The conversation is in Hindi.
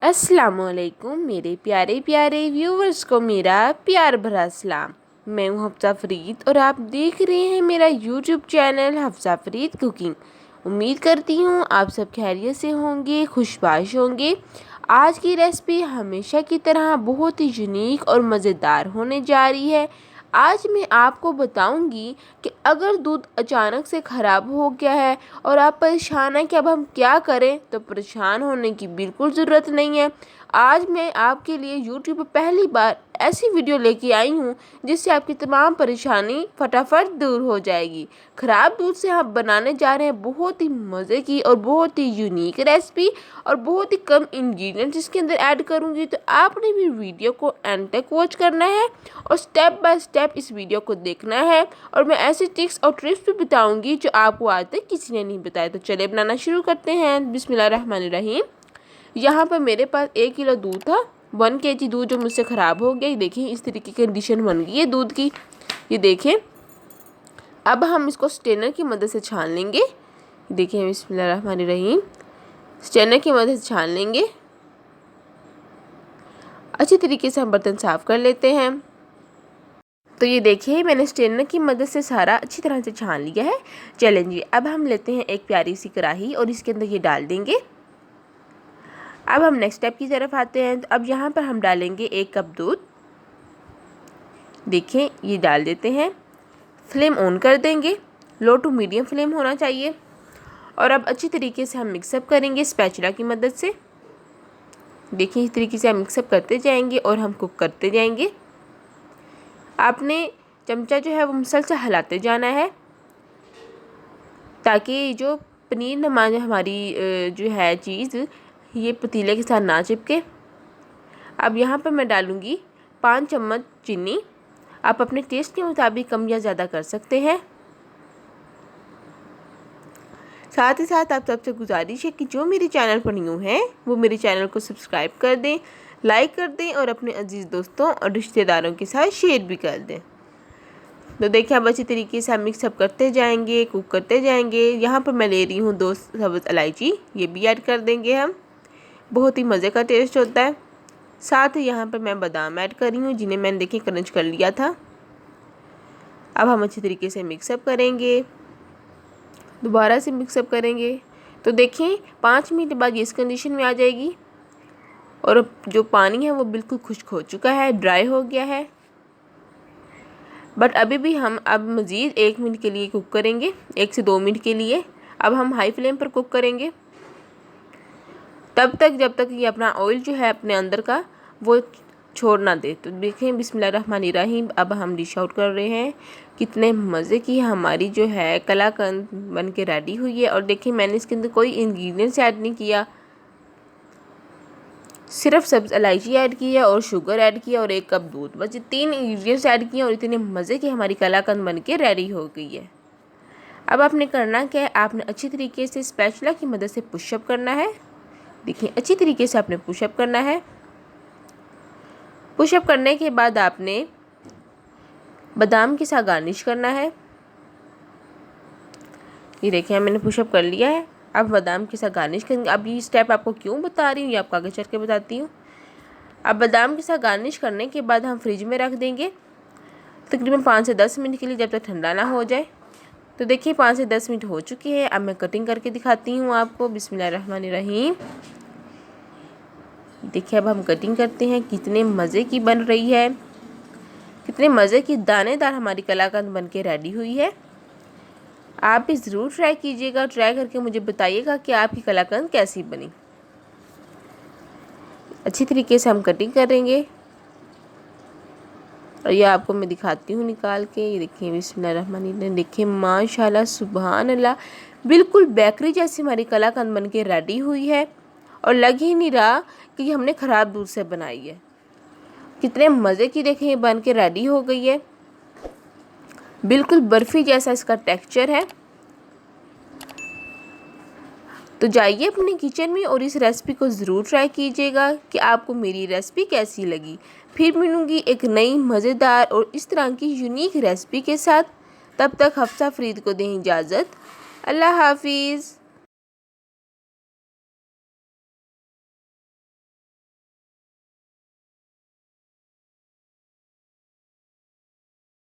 अस्सलामुअलैकुम मेरे प्यारे प्यारे व्यूवर्स को मेरा प्यार भरा सलाम। मैं हूँ हफ्सा फरीद और आप देख रहे हैं मेरा YouTube channel Hafsa Farid cooking. उम्मीद करती हूँ आप सब खैरियत से होंगे, खुशबाश होंगे। आज की रेसिपी हमेशा की तरह बहुत ही यूनिक और मज़ेदार होने जा रही है। आज मैं आपको बताऊंगी कि अगर दूध अचानक से ख़राब हो गया है और आप परेशान हैं कि अब हम क्या करें, तो परेशान होने की बिल्कुल ज़रूरत नहीं है। आज मैं आपके लिए यूट्यूब पर पहली बार ऐसी वीडियो लेके आई हूँ जिससे आपकी तमाम परेशानी फटाफट दूर हो जाएगी। ख़राब दूध से हम बनाने जा रहे हैं बहुत ही मज़े की और बहुत ही यूनिक रेसिपी और बहुत ही कम इंग्रेडिएंट्स इसके अंदर ऐड करूँगी। तो आपने भी वीडियो को एंड तक वॉच करना है और स्टेप बाय स्टेप इस वीडियो को देखना है। और मैं ऐसी ट्रिक्स और ट्रिप्स भी बताऊँगी जो आपको आज तक किसी ने नहीं बताया। तो चलिए बनाना शुरू करते हैं। बिस्मिल्लाहिर्रहमानिर्रहीम। यहाँ पर मेरे पास 1 किलो दूध था। 1 kg दूध जो मुझसे ख़राब हो गया। ये देखिए इस तरीके की कंडीशन बन गई है दूध की। ये देखें, अब हम इसको स्ट्रेनर की मदद से छान लेंगे। देखिए बिस्मिल्लाहिर्रहमानिर्रहीम, स्ट्रेनर की मदद से छान लेंगे। अच्छी तरीके से हम बर्तन साफ़ कर लेते हैं। तो ये देखिए मैंने स्ट्रेनर की मदद से सारा अच्छी तरह से छान लिया है। चलें जी, अब हम लेते हैं एक प्यारी सी कढ़ाई और इसके अंदर ये डाल देंगे। अब हम नेक्स्ट स्टेप की तरफ आते हैं। तो अब यहाँ पर हम डालेंगे 1 कप दूध। देखें ये डाल देते हैं। फ्लेम ऑन कर देंगे, लो टू मीडियम फ्लेम होना चाहिए। और अब अच्छी तरीके से हम मिक्सअप करेंगे स्पैचुला की मदद से। देखिए इस तरीके से हम मिक्सअप करते जाएंगे और हम कुक करते जाएंगे। आपने चमचा जो है वो मुसलसल हिलाते जाना है ताकि जो पनीर नमाज हमारी जो है चीज़ ये पतीले के साथ ना चिपके। अब यहाँ पर मैं डालूँगी 5 चम्मच चीनी। आप अपने टेस्ट के मुताबिक कम या ज़्यादा कर सकते हैं। साथ ही साथ आप सबसे गुजारिश है कि जो मेरे चैनल पर न्यू हैं वो मेरे चैनल को सब्सक्राइब कर दें, लाइक कर दें और अपने अजीज़ दोस्तों और रिश्तेदारों के साथ शेयर भी कर दें। तो देखिए अब अच्छी तरीके से हम मिक्सअप करते जाएंगे, कुक करते जाएंगे। यहाँ पर मैं ले रही हूँ 2 सब्ज़ इलायची, ये भी ऐड कर देंगे हम। बहुत ही मज़े का टेस्ट होता है। साथ ही यहाँ पर मैं बादाम ऐड कर रही हूँ जिन्हें मैंने देखिए क्रंच कर लिया था। अब हम अच्छी तरीके से मिक्सअप करेंगे, दोबारा से मिक्सअप करेंगे। तो देखिए 5 मिनट बाद ये इस कंडीशन में आ जाएगी और अब जो पानी है वो बिल्कुल खुश्क हो चुका है, ड्राई हो गया है। बट अभी भी हम अब मज़ीद 1 मिनट के लिए कुक करेंगे, 1 से 2 मिनट के लिए। अब हम हाई फ्लेम पर कुक करेंगे तब तक जब तक ये अपना ऑयल जो है अपने अंदर का वो छोड़ ना दे। तो देखें बिस्मिल्लाहिर्रहमानिर्रहीम, अब हम डिश आउट कर रहे हैं। कितने मज़े की हमारी जो है कलाकंद बन के रेडी हुई है। और देखिए मैंने इसके अंदर कोई इंग्रेडिएंट्स ऐड नहीं किया, सिर्फ सब्ज़ इलायची ऐड की है और शुगर ऐड किया और 1 कप दूध। बस ये 3 इंग्रेडिएंट्स ऐड किए और इतने मज़े की हमारी कलाकंद बन के रेडी हो गई है। अब आपने करना क्या है, आपने अच्छी तरीके से स्पैचुला की मदद से पुशअप करना है। देखिए अच्छी तरीके से आपने पुशअप करना है। पुशअप करने के बाद आपने बादाम के साथ गार्निश करना है। ये देखिए मैंने पुशअप कर लिया है। अब बादाम के साथ गार्निश करेंगे। अब ये स्टेप आपको क्यों बता रही हूँ ये आपको आगे चल के बताती हूँ। अब बादाम के साथ गार्निश करने के बाद हम फ्रिज में रख देंगे तकरीबन 5 से 10 मिनट के लिए, जब तक ठंडा ना हो जाए। तो देखिए 5 से 10 मिनट हो चुके हैं। अब मैं कटिंग करके दिखाती हूँ आपको। बिस्मिल्लाहिर्रहमानिर्रहीम। देखिए अब हम कटिंग करते हैं। कितने मज़े की बन रही है, कितने मज़े की दानेदार हमारी कलाकंद बन के रेडी हुई है। आप भी ज़रूर ट्राई कीजिएगा। ट्राई करके मुझे बताइएगा कि आपकी कलाकंद कैसी बनी। अच्छी तरीके से हम कटिंग करेंगे और ये आपको मैं दिखाती हूँ निकाल के। ये देखिए बिस्मिल्लाहिर्रहमानिर्रहीम। देखिए माशाल्लाह सुभान अल्लाह, बिल्कुल बेकरी जैसी हमारी कलाकंद बन के रेडी हुई है और लग ही नहीं रहा कि हमने ख़राब दूध से बनाई है। कितने मज़े की देखें ये बन के रेडी हो गई है। बिल्कुल बर्फ़ी जैसा इसका टेक्सचर है। तो जाइए अपने किचन में और इस रेसिपी को ज़रूर ट्राई कीजिएगा कि आपको मेरी रेसिपी कैसी लगी। फिर मिलूँगी एक नई मज़ेदार और इस तरह की यूनिक रेसिपी के साथ। तब तक हफ्सा फरीद को दें इजाज़त। अल्लाह हाफिज़।